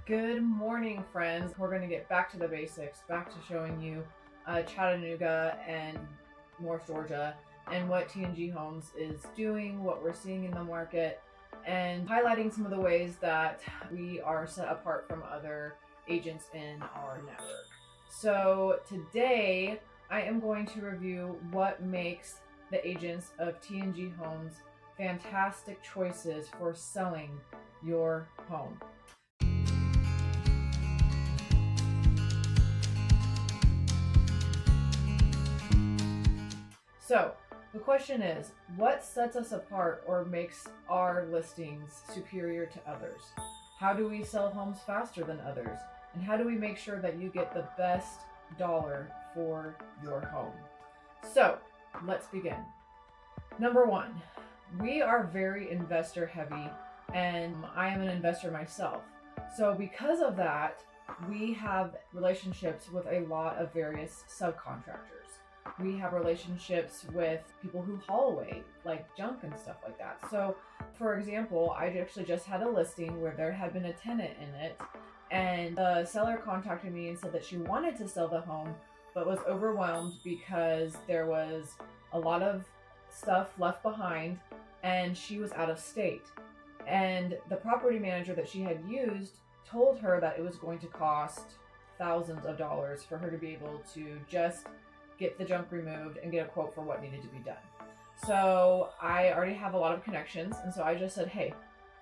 Good morning, friends. We're going to get back to the basics, back to showing you Chattanooga and North Georgia and what T&G Homes is doing, what we're seeing in the market, and highlighting some of the ways that we are set apart from other agents in our network. So today I am going to review what makes the agents of T&G Homes fantastic choices for selling your home. So the question is, what sets us apart or makes our listings superior to others? How do we sell homes faster than others? And how do we make sure that you get the best dollar for your home? So let's begin. Number one, we are very investor heavy, and I am an investor myself. So because of that, we have relationships with a lot of various subcontractors. We have relationships with people who haul away like junk and stuff like that. So for example, I actually just had a listing where there had been a tenant in it, and the seller contacted me and said that she wanted to sell the home but was overwhelmed because there was a lot of stuff left behind and she was out of state. And the property manager that she had used told her that it was going to cost thousands of dollars for her to be able to just get the junk removed and get a quote for what needed to be done. So I already have a lot of connections, and so I just said, hey,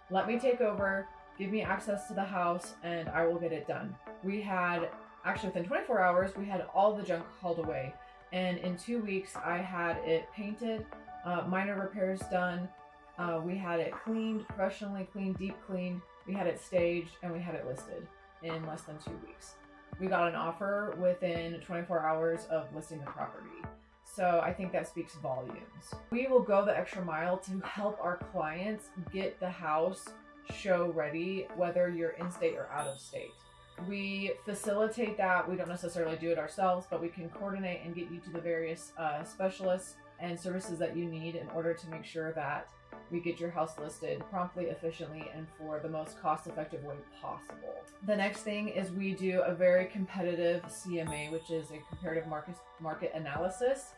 let me take over, give me access to the house, and I will get it done. We had, actually within 24 hours, we had all the junk hauled away. And in 2 weeks, I had it painted, minor repairs done. We had it cleaned, professionally cleaned, deep cleaned. We had it staged, and we had it listed in less than 2 weeks. We got an offer within 24 hours of listing the property. So I think that speaks volumes. We will go the extra mile to help our clients get the house show ready, whether you're in state or out of state. We facilitate that. We don't necessarily do it ourselves, but we can coordinate and get you to the various specialists and services that you need in order to make sure that we get your house listed promptly, efficiently, and for the most cost-effective way possible. The next thing is we do a very competitive CMA, which is a comparative market analysis,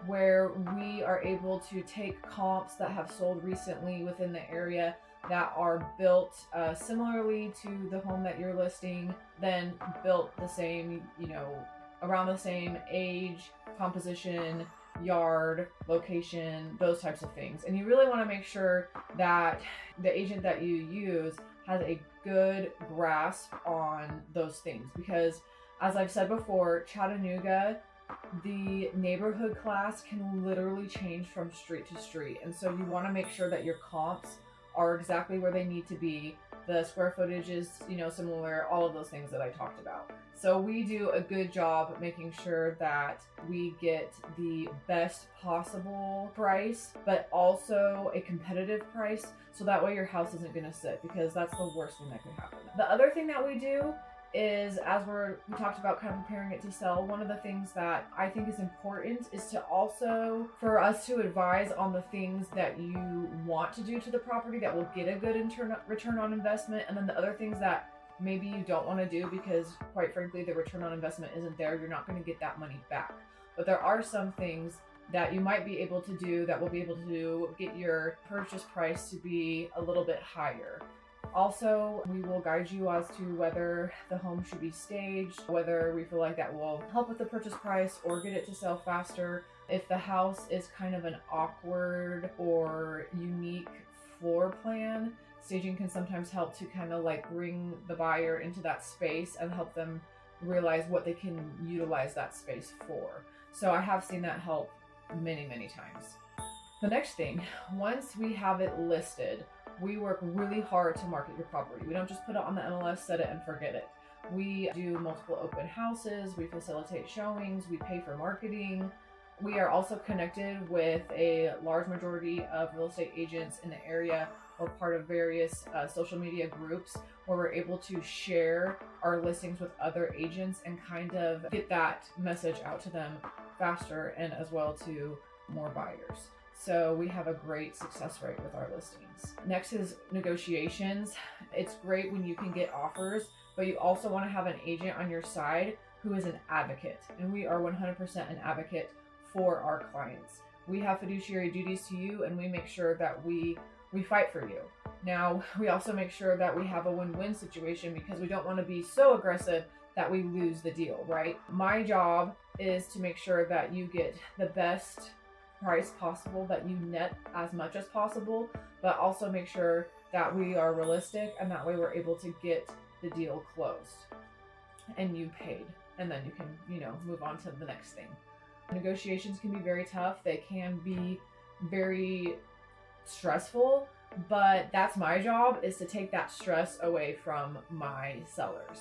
where we are able to take comps that have sold recently within the area that are built similarly to the home that you're listing, then built the same, around the same age, composition, yard, location, those types of things. And you really want to make sure that the agent that you use has a good grasp on those things, because as I've said before, Chattanooga, the neighborhood class can literally change from street to street. And so you want to make sure that your comps are exactly where they need to be. The square footage is, similar, all of those things that I talked about. So we do a good job making sure that we get the best possible price, but also a competitive price, so that way your house isn't going to sit, because that's the worst thing that could happen. The other thing that we do is, as we talked about kind of preparing it to sell, one of the things that I think is important is to also, for us to advise on the things that you want to do to the property that will get a good return on investment, and then the other things that maybe you don't want to do because, quite frankly, the return on investment isn't there. You're not going to get that money back. But there are some things that you might be able to do that will be able to get your purchase price to be a little bit higher. Also, we will guide you as to whether the home should be staged, whether we feel like that will help with the purchase price or get it to sell faster. If the house is kind of an awkward or unique floor plan, staging can sometimes help to kind of like bring the buyer into that space and help them realize what they can utilize that space for. So I have seen that help many, many times. The next thing, once we have it listed, we work really hard to market your property. We don't just put it on the MLS, set it and forget it. We do multiple open houses, we facilitate showings, we pay for marketing. We are also connected with a large majority of real estate agents in the area. We're part of various social media groups where we're able to share our listings with other agents and kind of get that message out to them faster, and as well to more buyers. So we have a great success rate with our listings. Next is negotiations. It's great when you can get offers, but you also want to have an agent on your side who is an advocate. And we are 100% an advocate for our clients. We have fiduciary duties to you, and we make sure that we fight for you. Now, we also make sure that we have a win-win situation, because we don't want to be so aggressive that we lose the deal, right? My job is to make sure that you get the best price possible, that you net as much as possible, but also make sure that we are realistic, and that way we're able to get the deal closed and you paid, and then you can, move on to the next thing. Negotiations can be very tough. They can be very stressful, but that's my job, is to take that stress away from my sellers.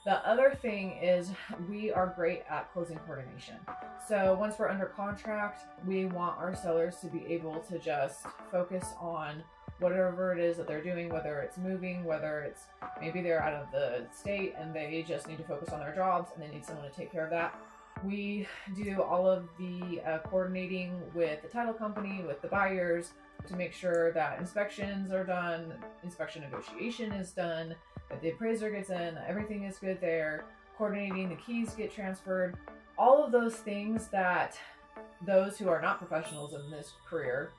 The other thing is we are great at closing coordination. So once we're under contract, we want our sellers to be able to just focus on whatever it is that they're doing, whether it's moving, whether it's maybe they're out of the state and they just need to focus on their jobs and they need someone to take care of that. We do all of the coordinating with the title company, with the buyers, to make sure that inspections are done, inspection negotiation is done, that the appraiser gets in, that everything is good there, coordinating the keys get transferred, all of those things that those who are not professionals in this career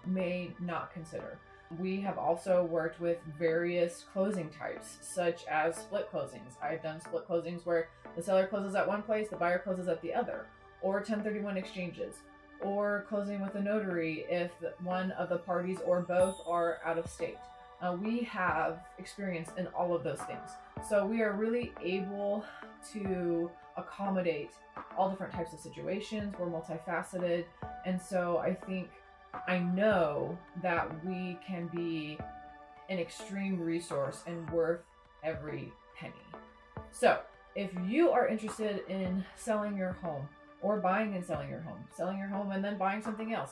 may not consider. We have also worked with various closing types, such as split closings. I've done split closings where the seller closes at one place, the buyer closes at the other, or 1031 exchanges, or closing with a notary if one of the parties or both are out of state. We have experience in all of those things. So we are really able to accommodate all different types of situations. We're multifaceted. And so I know that we can be an extreme resource and worth every penny. So if you are interested in selling your home, or buying and selling your home and then buying something else,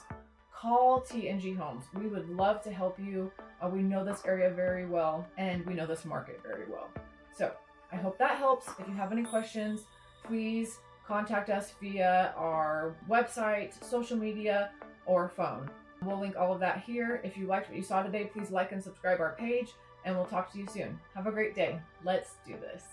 call T&G Homes. We would love to help you. We know this area very well, and we know this market very well. So I hope that helps. If you have any questions, please contact us via our website, social media, or phone. We'll link all of that here. If you liked what you saw today, please like and subscribe our page, and we'll talk to you soon. Have a great day. Let's do this.